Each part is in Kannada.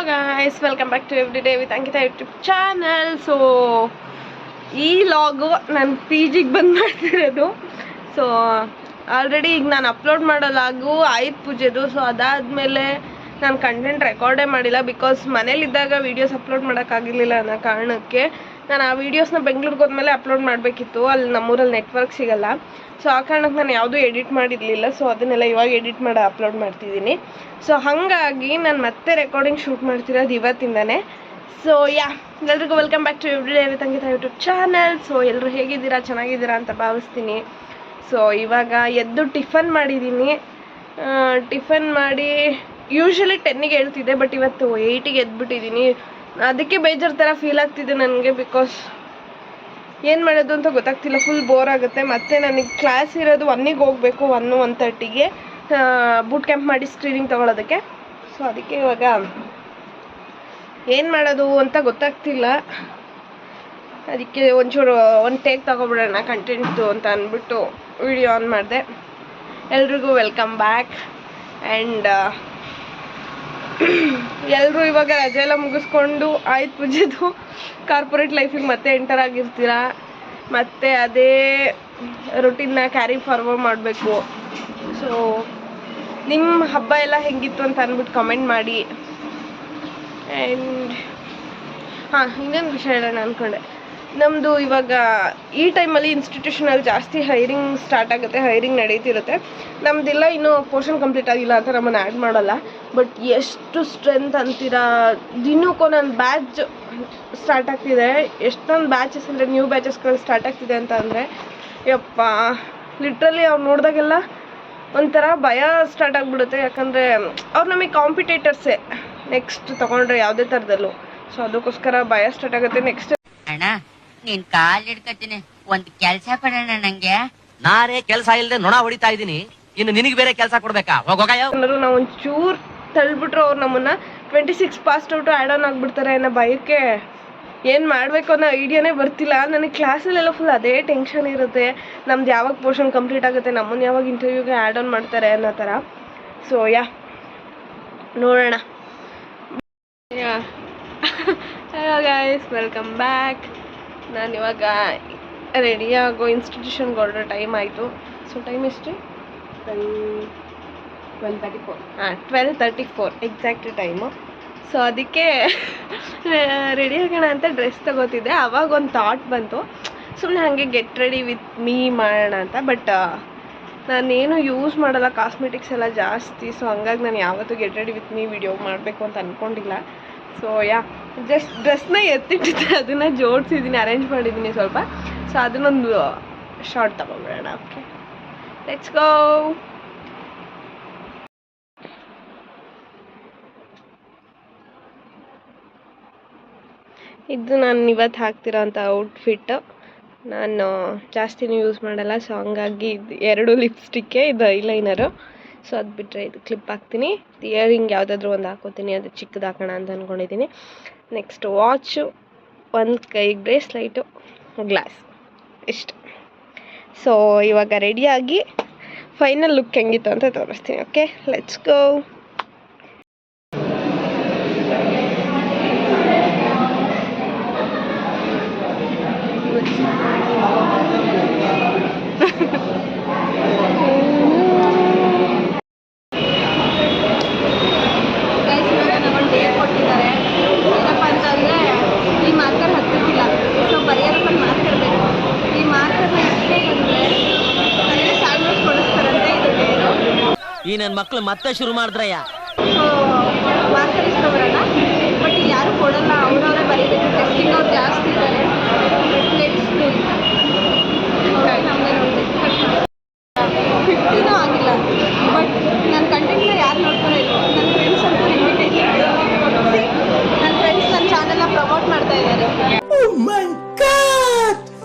guys, welwelcome back to Everyday with Ankita YouTube channel. So ಈ ಲಾಗು ನಾನು PGಗೆ ಬಂದು ಮಾಡ್ತಿರೋದು. ಸೊ ಆಲ್ರೆಡಿ ಈಗ ನಾನು ಅಪ್ಲೋಡ್ ಮಾಡೋ ಲಾಗು ಆಯ್ತು ಪೂಜೆದು. ಸೊ ಅದಾದಮೇಲೆ ನಾನು ಕಂಟೆಂಟ್ ರೆಕಾರ್ಡೇ ಮಾಡಿಲ್ಲ, ಬಿಕಾಸ್ ಮನೇಲಿದ್ದಾಗ ವೀಡಿಯೋಸ್ ಅಪ್ಲೋಡ್ ಮಾಡೋಕ್ಕಾಗಿರಲಿಲ್ಲ ಅನ್ನೋ ಕಾರಣಕ್ಕೆ. ನಾನು ಆ ವೀಡಿಯೋಸ್ನ ಬೆಂಗಳೂರಿಗೆ ಹೋದ್ಮೇಲೆ ಅಪ್ಲೋಡ್ ಮಾಡಬೇಕಿತ್ತು, ಅಲ್ಲಿ ನಮ್ಮೂರಲ್ಲಿ ನೆಟ್ವರ್ಕ್ ಸಿಗಲ್ಲ. ಸೊ ಆ ಕಾರಣಕ್ಕೆ ನಾನು ಯಾವುದೂ ಎಡಿಟ್ ಮಾಡಿರಲಿಲ್ಲ. ಸೊ ಅದನ್ನೆಲ್ಲ ಇವಾಗ ಎಡಿಟ್ ಮಾಡಿ ಅಪ್ಲೋಡ್ ಮಾಡ್ತಿದ್ದೀನಿ. ಸೊ ಹಾಗಾಗಿ ನಾನು ಮತ್ತೆ ರೆಕಾರ್ಡಿಂಗ್ ಶೂಟ್ ಮಾಡ್ತಿರೋದು ಇವತ್ತಿಂದನೇ. ಸೊ ಎಲ್ರಿಗೂ welcome back to everyday with Ankita YouTube channel. So ಎಲ್ಲರೂ ಹೇಗಿದ್ದೀರಾ, ಚೆನ್ನಾಗಿದ್ದೀರಾ ಅಂತ ಭಾವಿಸ್ತೀನಿ. ಸೊ ಇವಾಗ ಎದ್ದು ಟಿಫನ್ ಮಾಡಿದ್ದೀನಿ. ಟಿಫನ್ ಮಾಡಿ ಯೂಶ್ವಲಿ 10ಗೆ ಹೇಳ್ತಿದ್ದೆ, ಬಟ್ ಇವತ್ತು 8ಗೆ ಎದ್ಬಿಟ್ಟಿದ್ದೀನಿ. ಅದಕ್ಕೆ ಬೇಜಾರು ಥರ ಫೀಲ್ ಆಗ್ತಿದೆ ನನಗೆ, ಬಿಕಾಸ್ ಏನು ಮಾಡೋದು ಅಂತ ಗೊತ್ತಾಗ್ತಿಲ್ಲ. ಫುಲ್ ಬೋರ್ ಆಗುತ್ತೆ. ಮತ್ತು ನನಗೆ ಕ್ಲಾಸ್ ಇರೋದು 1ಗೆ ಹೋಗಬೇಕು, 1:30ಗೆ ಬೂಟ್ ಕ್ಯಾಂಪ್ ಮಾಡಿ ಸ್ಕ್ರೀನಿಂಗ್ ತೊಗೊಳೋದಕ್ಕೆ. ಸೊ ಅದಕ್ಕೆ ಇವಾಗ ಏನು ಮಾಡೋದು ಅಂತ ಗೊತ್ತಾಗ್ತಿಲ್ಲ. ಅದಕ್ಕೆ ಒಂಚೂರು ಒಂದು ಟೇಕ್ ತೊಗೊಬಿಡೋಣ ಕಂಟೆಂಟು ಅಂತ ಅಂದ್ಬಿಟ್ಟು ವಿಡಿಯೋ ಆನ್ ಮಾಡಿದೆ. ಎಲ್ರಿಗೂ ವೆಲ್ಕಮ್ ಬ್ಯಾಕ್. ಆ್ಯಂಡ್ ಎಲ್ಲರೂ ಇವಾಗ ರಜೆ ಎಲ್ಲ ಮುಗಿಸ್ಕೊಂಡು ಆಯ್ತು ಪೂಜೆದು ಕಾರ್ಪೊರೇಟ್ ಲೈಫಿಗೆ ಮತ್ತೆ ಎಂಟರ್ ಆಗಿರ್ತೀರ. ಮತ್ತು ಅದೇ ರೊಟೀನ್ನ ಕ್ಯಾರಿ ಫಾರ್ವರ್ಡ್ ಮಾಡಬೇಕು. ಸೊ ನಿಮ್ಮ ಹಬ್ಬ ಎಲ್ಲ ಹೆಂಗಿತ್ತು ಅಂತ ಅಂದ್ಬಿಟ್ಟು ಕಮೆಂಟ್ ಮಾಡಿ. ಆ್ಯಂಡ್ ಇನ್ನೊಂದು ವಿಷಯ ಹೇಳೋಣ ಅಂದ್ಕೊಂಡೆ. ನಮ್ಮದು ಇವಾಗ ಈ ಟೈಮಲ್ಲಿ ಇನ್ಸ್ಟಿಟ್ಯೂಷನಲ್ಲಿ ಜಾಸ್ತಿ ಹೈರಿಂಗ್ ಸ್ಟಾರ್ಟ್ ಆಗುತ್ತೆ, ಹೈರಿಂಗ್ ನಡೀತಿರುತ್ತೆ. ನಮ್ಮದೆಲ್ಲ ಇನ್ನೂ ಪೋರ್ಷನ್ ಕಂಪ್ಲೀಟ್ ಆಗಿಲ್ಲ ಅಂತ ನಮ್ಮನ್ನು ಆ್ಯಡ್ ಮಾಡಲ್ಲ. ಬಟ್ ಎಷ್ಟು ಸ್ಟ್ರೆಂತ್ ಅಂತೀರಾ, ದಿನಕ್ಕೂ ನನ್ನ ಬ್ಯಾಚ್ ಸ್ಟಾರ್ಟ್ ಆಗ್ತಿದೆ. ಎಷ್ಟೊಂದು ಬ್ಯಾಚಸ್ ಅಂದರೆ ನ್ಯೂ ಬ್ಯಾಚಸ್ಗಳು ಸ್ಟಾರ್ಟ್ ಆಗ್ತಿದೆ ಅಂತ ಅಂದರೆ ಯಪ್ಪ, ಲಿಟ್ರಲಿ ಅವ್ರು ನೋಡಿದಾಗೆಲ್ಲ ಒಂಥರ ಭಯ ಸ್ಟಾರ್ಟ್ ಆಗಿಬಿಡುತ್ತೆ. ಯಾಕಂದರೆ ಅವ್ರು ನಮಗೆ ಕಾಂಪಿಟೇಟರ್ಸೇ ನೆಕ್ಸ್ಟ್ ತೊಗೊಂಡ್ರೆ ಯಾವುದೇ ಥರದಲ್ಲೂ. ಸೊ ಅದಕ್ಕೋಸ್ಕರ ಭಯ ಸ್ಟಾರ್ಟ್ ಆಗುತ್ತೆ. ನೆಕ್ಸ್ಟ್ ಅಣ್ಣ ನೀನ್ ಕಾಲ್ ಹಿಡ್ಕತೀನಿ, ಒಂದ್ ಕೆಲ್ಸ ಕೊಡೋಣ ನಂಗೆ. ನಾನೇ ಕೆಲಸ ಇಲ್ಲದೆ ನೊಣ ಹೊಡಿತಾ ಇದ್ದೀನಿ, ಇನ್ನು ನಿನಗೆ ಬೇರೆ ಕೆಲಸ ಕೊಡ್ಬೇಕಾ? ನಾವು ಒಂಚೂರು ತಳ್ಬಿಟ್ರು ಅವ್ರು ನಮ್ಮನ್ನ 26 ಪಾಸ್ಟ್ ಔಟು ಆ್ಯಡ್ ಆನ್ ಆಗಿಬಿಡ್ತಾರೆ ಅನ್ನೋ ಭಯಕ್ಕೆ ಏನು ಮಾಡಬೇಕು ಅನ್ನೋ ಐಡಿಯಾನೇ ಬರ್ತಿಲ್ಲ ನನಗೆ. ಕ್ಲಾಸಲ್ಲೆಲ್ಲ ಫುಲ್ ಅದೇ ಟೆನ್ಷನ್ ಇರುತ್ತೆ. ನಮ್ದು ಯಾವಾಗ ಪೋರ್ಷನ್ ಕಂಪ್ಲೀಟ್ ಆಗುತ್ತೆ, ನಮ್ಮನ್ನು ಯಾವಾಗ ಇಂಟರ್ವ್ಯೂಗೆ ಆ್ಯಡ್ ಆನ್ ಮಾಡ್ತಾರೆ ಅನ್ನೋ ಥರ. ಸೊ ನೋಡೋಣ. Hello guys, welcome back. ನಾನಿವಾಗ ರೆಡಿಯಾಗೋ ಇನ್ಸ್ಟಿಟ್ಯೂಷನ್ಗೆ ಹೊರಡೋ ಟೈಮ್ ಆಯಿತು. ಸೊ ಟೈಮ್ ಎಷ್ಟು? 12:34 ಎಕ್ಸಾಕ್ಟ್ ಟೈಮು. ಸೊ ಅದಕ್ಕೆ ರೆಡಿ ಆಗೋಣ ಅಂತ ಡ್ರೆಸ್ ತಗೋತಿದ್ದೆ. ಆವಾಗ ಒಂದು ಥಾಟ್ ಬಂತು, ಸುಮ್ಮನೆ ಹಾಗೆ ಗೆಟ್ ರೆಡಿ ವಿತ್ ಮೀ ಮಾಡೋಣ ಅಂತ. ಬಟ್ ನಾನೇನು ಯೂಸ್ ಮಾಡಲ್ಲ ಕಾಸ್ಮೆಟಿಕ್ಸ್ ಎಲ್ಲ ಜಾಸ್ತಿ. ಸೊ ಹಂಗಾಗಿ ನಾನು ಯಾವತ್ತೂ get ready with me video ಮಾಡಬೇಕು ಅಂತ ಅಂದ್ಕೊಂಡಿಲ್ಲ. ಸೊ ಜಸ್ಟ್ ಡ್ರೆಸ್ನ ಎತ್ತಿಟ್ಟಿದ್ದೆ, ಅದನ್ನು ಜೋಡಿಸಿದ್ದೀನಿ, ಅರೇಂಜ್ ಮಾಡಿದ್ದೀನಿ ಸ್ವಲ್ಪ. ಸೊ ಅದನ್ನೊಂದು ಶಾರ್ಟ್ ತಗೊಂಡ್ಬಿಡೋಣ. Okay, let's go. ಇದು ನಾನು ಇವತ್ತು ಹಾಕ್ತಿರೋ ಅಂಥ ಔಟ್ಫಿಟ್ಟು. ನಾನು ಜಾಸ್ತಿನೂ ಯೂಸ್ ಮಾಡಲ್ಲ. ಸೊ ಹಂಗಾಗಿ ಇದು 2 ಲಿಪ್ಸ್ಟಿಕ್ಕೆ, ಇದು ಐಲೈನರು. ಸೊ ಅದು ಬಿಟ್ಟರೆ ಇದು ಕ್ಲಿಪ್ ಹಾಕ್ತೀನಿ. ಇಯರಿಂಗ್ ಯಾವುದಾದ್ರೂ ಒಂದು ಹಾಕೋತೀನಿ, ಅದು ಚಿಕ್ಕದು ಹಾಕೋಣ ಅಂತ ಅಂದ್ಕೊಂಡಿದ್ದೀನಿ. ನೆಕ್ಸ್ಟ್ ವಾಚು, ಒಂದು ಕೈಗೆ ಬ್ರೇಸ್ಲೈಟು, ಗ್ಲಾಸ್, ಇಷ್ಟು. ಸೊ ಇವಾಗ ರೆಡಿಯಾಗಿ ಫೈನಲ್ ಲುಕ್ ಹೆಂಗಿತ್ತು ಅಂತ ತೋರಿಸ್ತೀನಿ. ಓಕೆ, ಲೆಟ್ಸ್ ಗೋ. ಈ ನನ್ನ ಮಕ್ಳು ಮತ್ತೆ ಶುರು ಮಾಡಿದ್ರಯ್ಯ. ಮಾರ್ಕರ್ ಇಸ್ಕೊಬರೋಣ, ಬಟ್ ಇಲ್ಲಿ ಯಾರು ಕೊಡಲ್ಲ, ಅವರವರೇ ಬರೀಬೇಕು. ಟೆಸ್ಟಿಂಗ್ ಅವ್ರು ಜಾಸ್ತಿ ಇದ್ದಾರೆ. ನಮ್ಮದೇ 50 ಆಗಿಲ್ಲ, ಬಟ್ ನನ್ನ ಕಂಟೆಂಟ್ನ ಯಾರು ನೋಡ್ತಾರೆ ಇಲ್ಲ. ನನ್ನ ಫ್ರೆಂಡ್ಸ್ ಅಂತೂ ಇನ್ವಿಟೇಷನ್, ನನ್ನ ಫ್ರೆಂಡ್ಸ್ ನನ್ನ ಚಾನೆಲ್ನ ಪ್ರಮೋಟ್ ಮಾಡ್ತಾ ಇದ್ದಾರೆ.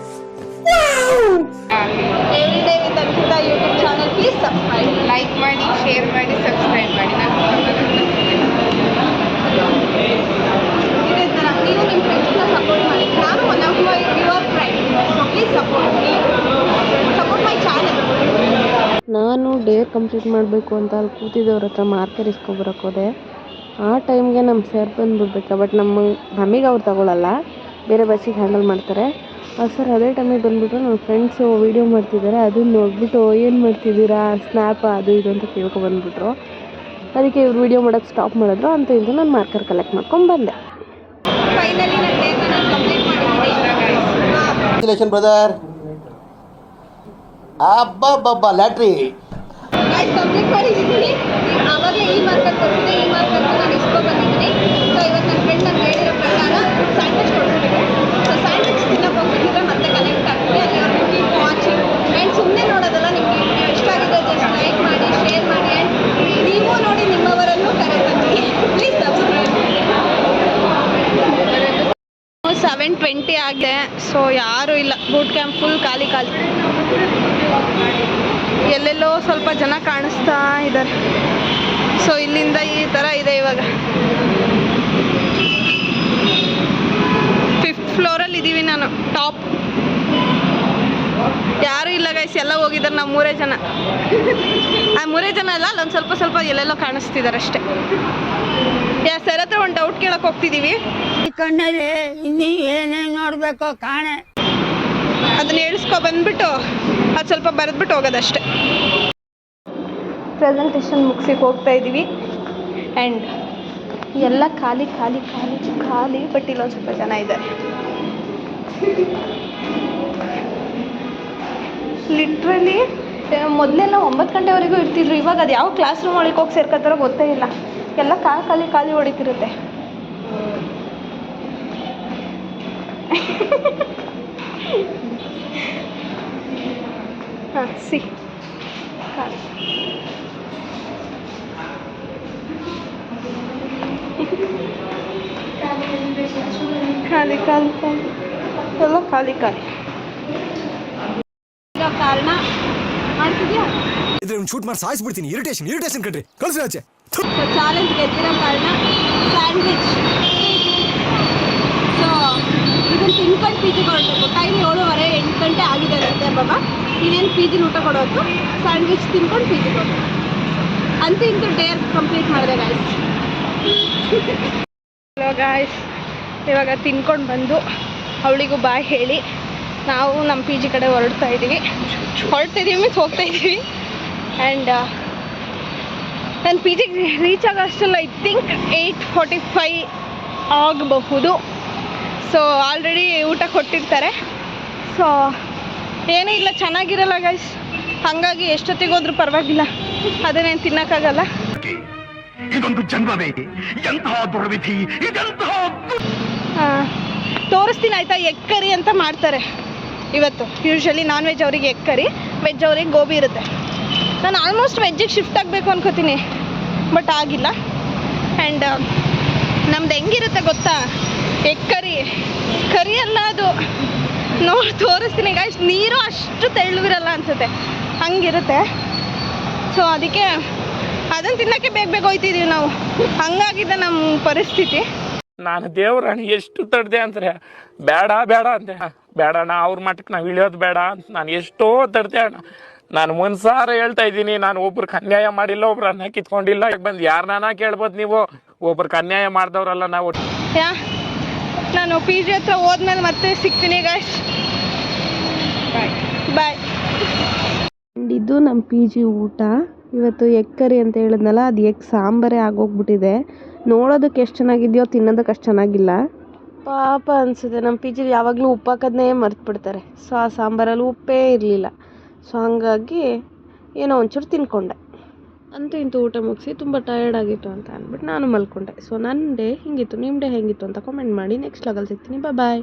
Everyday with Ankita YouTube channel, please subscribe, like ಮಾಡಿ, ಶೇರ್ ಮಾಡಿ, ಸಬ್ಸ್ಕ್ರೈಬ್ ಮಾಡಿ. ಇದೇ ಥರ ನೀವು ನಿಮ್ಮ ಫ್ರೆಂಡ್ಸ್ನ ಸಪೋರ್ಟ್ ಮಾಡಿ. ನಾನು one of my your friend, so please support me, support my channel. ನಾನು ಡೇ ಕಂಪ್ಲೀಟ್ ಮಾಡಬೇಕು ಅಂತ ಅಲ್ಲಿ ಕೂತಿದ್ದವ್ರ ಹತ್ರ ಮಾರ್ಕರ್ ಇಸ್ಕೊಬರಕ್ಕೆ ಹೋದೆ. ಆ ಟೈಮ್ಗೆ ನಮ್ಮ ಸರ್ ಬಂದುಬಿಡ್ಬೇಕು. ಬಟ್ ನಮಗೆ ಅವ್ರು ತಗೊಳ್ಳಲ್ಲ, ಬೇರೆ ಬಸ್ಸಿಗೆ ಹ್ಯಾಂಡಲ್ ಮಾಡ್ತಾರೆ. ಸರ್ ಅದೇ ಟೈಮಿಗೆ ಬಂದುಬಿಟ್ರು ನನ್ನ ಫ್ರೆಂಡ್ಸು ವೀಡಿಯೋ ಮಾಡ್ತಿದ್ದಾರೆ. ಅದನ್ನ ನೋಡಿಬಿಟ್ಟು ಏನು ಮಾಡ್ತಿದ್ದೀರಾ ಸ್ನ್ಯಾಪ್ ಅದು ಇದು ಅಂತ ಕೇಳ್ಕೊಬಂದುಬಿಟ್ರು. ಅದಕ್ಕೆ ಇವ್ರು ವೀಡಿಯೋ ಮಾಡೋಕ್ಕೆ ಸ್ಟಾಪ್ ಮಾಡಿದ್ರು. ಅಂತ ಇದು ನಾನು ಮಾರ್ಕರ್ ಕಲೆಕ್ಟ್ ಮಾಡ್ಕೊಂಡು ಬಂದೆ. ಫೈನಲಿ ನನ್ನ ಡೇನ ನಾನು ಕಂಪ್ಲೀಟ್ ಮಾಡಿದ್ದೀನಿ ಬ್ರದರ್. ಅಬ್ಬಬ್ಬಬ್ಬ ಲ್ಯಾಟ್ರಿ ಕಂಪ್ಲೀಟ್ ಮಾಡಿದ್ದೀನಿ. ಆವಾಗಲೇ ಈ ಮಾರ್ಕರ್ ಕೊಟ್ಟಿದ್ದೆ, ಈ ಮಾರ್ಕರ್ ನಾನು ಇಸ್ಕೊ ಬಂದಿದ್ದೀನಿ. ಸೊ ಇವತ್ತು ನನ್ನ ಫ್ರೆಂಡ್ ನನಗೆ ಹೇಳಿರೋ ಪ್ರಕಾರ ಸ್ಯಾಂಡ್ವಿಚ್ ಕೊಡ್ತಿದ್ದೆ. ಸೊ ಸ್ಯಾಂಡ್ವಿಚ್ ತಿನ್ನಕ್ಕೆ ಹೋಗ್ಬಿಟ್ಟಿದ್ರೆ ಮತ್ತೆ ಕನೆಕ್ಟ್ ಆಗ್ತದೆ. ಅಲ್ಲಿವರೆಗೂ ಕೀಪ್ ವಾಚಿಂಗ್ ಆ್ಯಂಡ್ ಸುಮ್ಮನೆ ನೋಡೋದಲ್ಲ. ನಿಮಗೆ ವಿಡಿಯೋ ಇಷ್ಟ ಆಗಿದೆ ಜಸ್ಟ್ ಲೈಕ್ ಮಾಡಿ, ಶೇರ್ ಮಾಡಿ ಆ್ಯಂಡ್ ನೀವು ನೋಡಿ ನಿಮ್ಮವರನ್ನು ಕರೆತನ್ನಿ. Please subscribe. 7:20 ಆಗಿದೆ. ಸೊ ಯಾರೂ ಇಲ್ಲ, ಬೂಟ್ ಕ್ಯಾಂಪ್ ಫುಲ್ ಖಾಲಿ. ಎಲ್ಲೆಲ್ಲೋ ಸ್ವಲ್ಪ ಜನ ಕಾಣಿಸ್ತಾ ಇದ್ದಾರೆ. ಸೊ ಇಲ್ಲಿಂದ ಈ ಥರ ಇದೆ. ಇವಾಗ 5th ಫ್ಲೋರಲ್ಲಿ ಇದ್ದೀವಿ ನಾನು, ಟಾಪ್. ಯಾರೂ ಇಲ್ಲ ಗೈಸ್, ಎಲ್ಲ ಹೋಗಿದ್ದಾರೆ. ನಾವು 3 ಜನ. ಆ 3 ಜನ ಅಲ್ಲ, ಅಲ್ಲೊಂದು ಸ್ವಲ್ಪ ಎಲ್ಲೆಲ್ಲೋ ಕಾಣಿಸ್ತಿದ್ದಾರೆ ಅಷ್ಟೇ. ಸರ್ ಹತ್ರ ಒಂದು ಡೌಟ್ ಕೇಳಕ್ಕೆ ಹೋಗ್ತಿದ್ದೀವಿ. ಕಣ್ಣಲ್ಲಿ ಇನ್ನೂ ಏನೇನು ನೋಡಬೇಕು ಕಾಣೆ, ಅದನ್ನ ಹೇಳಿಸ್ಕೊ ಬಂದ್ಬಿಟ್ಟು ಅದು ಸ್ವಲ್ಪ ಬರೆದ್ಬಿಟ್ಟು ಹೋಗೋದಷ್ಟೇ. ಪ್ರೆಸೆಂಟೇಷನ್ ಮುಗಿಸಿಗೆ ಹೋಗ್ತಾ ಇದ್ದೀವಿ ಆ್ಯಂಡ್ ಎಲ್ಲ ಖಾಲಿ. ಬಟ್ ಇಲ್ಲೊಂದು ಸ್ವಲ್ಪ ಜನ ಇದ್ದಾರೆ. ಲಿಟ್ರಲಿ ಮೊದಲೆಲ್ಲ 9 ಗಂಟೆವರೆಗೂ ಇರ್ತಿದ್ರು. ಇವಾಗ ಅದು ಯಾವ ಕ್ಲಾಸ್ ರೂಮ್ ಒಳಗೆ ಹೋಗಿ ಸೇರ್ಕೋತಾರೋ ಗೊತ್ತೇ ಇಲ್ಲ. ಎಲ್ಲ ಖಾಲಿ ಹೊಡಿತಿರುತ್ತೆ. ಹಾಂ ಖಾಲಿ ಎಲ್ಲ ಖಾಲಿ ಇರೋ ಕಾರಣ ಮಾಡ್ತಿದ್ಯಾ ಇದ್ರೆ ಶೂಟ್ ಮಾಡಿ ಸಾಯಿಸ್ಬಿಡ್ತೀನಿ. ಇರಿಟೇಷನ್ ಕಣ್ರಿ, ಕಳ್ಸಿ ಆಚೆ. ಚಾಲೆಂಜ್ ಗೆದ್ದಿರೋ ಕಾರಣ ಸ್ಯಾಂಡ್ವಿಚ್. ಸೊ ಇದನ್ನು ತಿನ್ಕೊಂಡು ಪಿ ಜಿಗೆ ಹೊರಟು. ಟೈಮ್ 7:30 8 ಗಂಟೆ ಆಗಿದೆ ಅಂತೆ. ಬಾಬಾ ಇನ್ನೇನು ಪಿ ಜಿಲಿ ಊಟ ಕೊಡೋದು, ಸ್ಯಾಂಡ್ವಿಚ್ ತಿನ್ಕೊಂಡು ಪಿ ಜಿಗೆ ಹೊರಟು. ಇಂತೂ ಡೇರ್ ಕಂಪ್ಲೀಟ್ ಮಾಡಿದೆ ಗಾಯ್ಸ್. ಹಲೋ ಗಾಯ್ಸ್, ಇವಾಗ ತಿನ್ಕೊಂಡು ಬಂದು ಅವಳಿಗೂ ಬಾಯ್ ಹೇಳಿ ನಾವು ನಮ್ಮ ಪಿ ಜಿ ಕಡೆ ಹೊರಡ್ತಾ ಇದ್ದೀವಿ ಮೀನ್ಸ್ ಹೋಗ್ತಾ ಇದ್ದೀವಿ. ಆ್ಯಂಡ್ ನನ್ನ ಪಿ ಜಿಗೆ ರೀಚ್ ಆಗೋ ಅಷ್ಟಲ್ಲ ಐ ಥಿಂಕ್ 8:45 ಆಗಬಹುದು. ಸೊ ಆಲ್ರೆಡಿ ಊಟ ಕೊಟ್ಟಿರ್ತಾರೆ. ಸೊ ಏನೂ ಇಲ್ಲ, ಚೆನ್ನಾಗಿರಲ್ಲ ಗೈಸ್. ಹಾಗಾಗಿ ಎಷ್ಟೊತ್ತಿಗೆ ಹೋದ್ರೂ ಪರವಾಗಿಲ್ಲ, ಅದನ್ನೇನು ತಿನ್ನೋಕ್ಕಾಗಲ್ಲ. ಇದೊಂದು ಜನ್ಮವೇ, ಎಂತಹ ದುರ್ವಿಧಿ ಇದೆಂತಹ. ತೋರಿಸ್ತೀನಿ ಆಯಿತಾ. ಎಗ್ ಕರಿ ಅಂತ ಮಾಡ್ತಾರೆ ಇವತ್ತು. ಯೂಶ್ವಲಿ ನಾನ್ ವೆಜ್ ಅವರಿಗೆ ಎಗ್ ಕರಿ, ವೆಜ್ ಅವ್ರಿಗೆ ಗೋಬಿ ಇರುತ್ತೆ. ನಾನು ಆಲ್ಮೋಸ್ಟ್ ವೆಜ್ಜಿಗೆ ಶಿಫ್ಟ್ ಆಗಬೇಕು ಅನ್ಕೋತೀನಿ, ಬಟ್ ಆಗಿಲ್ಲ. ಆ್ಯಂಡ್ ನಮ್ದು ಹೆಂಗಿರುತ್ತೆ ಗೊತ್ತಾ, ಎಗ್ ಕರಿ ಅಲ್ಲ ಅದು. ನೋಡಿ ತೋರಿಸ್ತೀನಿ ಗಾಯ್ಸ್. ನೀರು ಅಷ್ಟು ತೆಳ್ಳವಿರಲ್ಲ ಅನಿಸುತ್ತೆ, ಹಂಗಿರುತ್ತೆ. ಸೊ ಅದಕ್ಕೆ ಅದನ್ನು ತಿನ್ನೋಕ್ಕೆ ಬೇಗ ಹೋಯ್ತಿದ್ದೀವಿ ನಾವು. ಹಂಗಾಗಿದೆ ನಮ್ಮ ಪರಿಸ್ಥಿತಿ. ನಾನು ದೇವ್ರಣ್ಣ ಎಷ್ಟು ತಡ್ದೆ ಅಂದ್ರೆ ಬೇಡ ಅಂತೆ. ಬೇಡ ಅಣ್ಣ, ಅವ್ರ ಮಟ್ಟಕ್ಕೆ ನಾವು ಇಳಿಯೋದು ಬೇಡ ಅಂತ ನಾನು ಎಷ್ಟೋ ತಡ್ದೆ ಅಣ್ಣ. ನಾನು ಮನ್ಸಾರ ಹೇಳ್ತಾ ಇದ್ದೀನಿ, ನಾನು ಒಬ್ರಿಗೆ ಅನ್ಯಾಯ ಮಾಡಿಲ್ಲ, ಒಬ್ರು ಅನ್ನ ಕಿತ್ಕೊಂಡಿಲ್ಲ. ಬಂದು ಯಾರನ್ನ ಕೇಳ್ಬೋದು ನೀವು, ಒಬ್ರಿಗೆ ಅನ್ಯಾಯ ಮಾಡಿದವ್ರಲ್ಲ ನಾವು. ನಾನು ಪಿ ಜಿ ಹತ್ರ ಹೋದ್ಮೇಲೆ ಮತ್ತೆ ಸಿಗ್ತೀನಿ ಗಾಯ್ಸ್. ಬಾಯ್. ಇದು ನಮ್ಮ ಪಿ ಜಿ ಊಟ. ಇವತ್ತು ಎಗ್ ಕರಿ ಅಂತ ಹೇಳಿದ್ನಲ್ಲ, ಅದು ಎಗ್ ಸಾಂಬಾರೇ ಆಗೋಗ್ಬಿಟ್ಟಿದೆ. ನೋಡೋದಕ್ಕೆ ಎಷ್ಟು ಚೆನ್ನಾಗಿದೆಯೋ ತಿನ್ನೋದಕ್ಕೆ ಅಷ್ಟು ಚೆನ್ನಾಗಿಲ್ಲ. ಪಾಪ ಅನಿಸುತ್ತೆ. ನಮ್ಮ ಪಿ ಜಿಲಿ ಯಾವಾಗಲೂ ಉಪ್ಪು ಹಾಕೋದನ್ನೇ ಮರ್ತ್ಬಿಡ್ತಾರೆ. ಸೊ ಆ ಸಾಂಬಾರಲ್ಲಿ ಉಪ್ಪೇ ಇರಲಿಲ್ಲ. ಸೊ ಹಾಗಾಗಿ ಏನೋ ಒಂಚೂರು ತಿನ್ಕೊಂಡೆ. ಇಂತೂ ಊಟ ಮುಗಿಸಿ ತುಂಬ ಟಯರ್ಡ್ ಆಗಿತ್ತು ಅಂತ ಅಂದ್ಬಿಟ್ಟು ನಾನು ಮಲ್ಕೊಂಡೆ. ಸೊ ನನ್ನ ಡೇ ಹಿಂಗಿತ್ತು, ನಿಮ್ಮ ಡೇ ಹೆಂಗಿತ್ತು ಅಂತ ಕಾಮೆಂಟ್ ಮಾಡಿ. ನೆಕ್ಸ್ಟ್ ಲಾಗಲ್ಲಿ ಸಿಗ್ತೀನಿ. ಬಾಯ್.